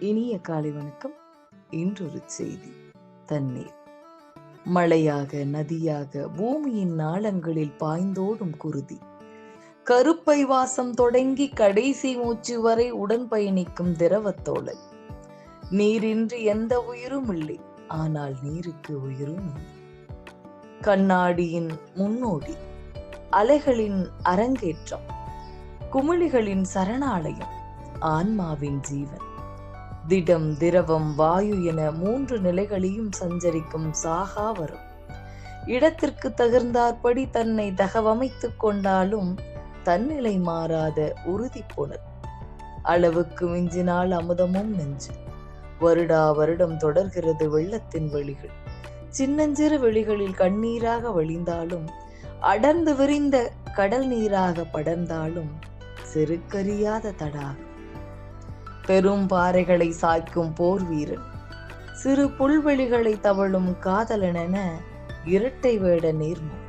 இனிய காலை வணக்கம். இன்றொரு செய்தி. தண்ணீர் மழையாக, நதியாக, பூமியின் நாளங்களில் பாய்ந்தோடும் குருதி, கருப்பை வாசம் தொடங்கி கடைசி மூச்சு வரை உடன் பயணிக்கும் திரவத்தோழல். நீரின்றி எந்த உயிரும் இல்லை, ஆனால் நீருக்கு உயிரும் இல்லை. கண்ணாடியின் முன்னோடி, அலைகளின் அரங்கேற்றம், குமிழிகளின் சரணாலயம், ஆன்மாவின் ஜீவன். திடம், திரவம், வாயு என 3 நிலைகளையும் சஞ்சரிக்கும் சாகாவரம். இடத்திற்கு தகுந்தாற்படி தன்னை தகவமைத்துக் கொண்டாலும் தன்னிலை மாறாத உறுதி புணர். அளவுக்கு மிஞ்சினால் அமுதமும் நெஞ்சு. வருடா வருடம் தொடர்கிறது வெள்ளத்தின் வெளிகள். சின்னஞ்சிறு வெளிகளில் கண்ணீராக வழிந்தாலும், அடர்ந்து விரிந்த கடல் நீராக படர்ந்தாலும் செருக்கறியாத தடாகம். பெரும் பாறைகளை சாய்க்கும் போர் வீரன், சிறு புல்வெளிகளை தவழும் காதலனென இரட்டை வேட நீர்மம்.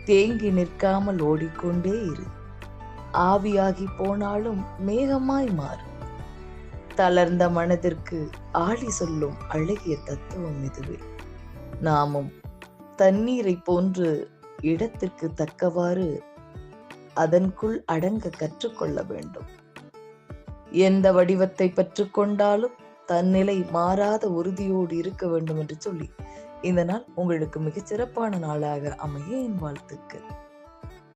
தேங்கி நிற்காமல் ஓடிக்கொண்டே இரு. ஆவியாகி போனாலும் மேகமாய் மாறும். தளர்ந்த மனதிற்கு ஆழி சொல்லும் அழகிய தத்துவம் இதுவே. நாமும் தண்ணீரை போன்று இடத்திற்கு தக்கவாறு அதற்குள் அடங்க கற்றுக்கொள்ள வேண்டும். எந்த வடிவத்தை பெற்றுக்கொண்டாலும் தன்னிலை மாறாத உறுதியோடு இருக்க வேண்டும் என்று சொல்லி இந்த நாள் உங்களுக்கு மிகச் சிறப்பான நாளாக அமைய என் வாழ்த்துக்கள்.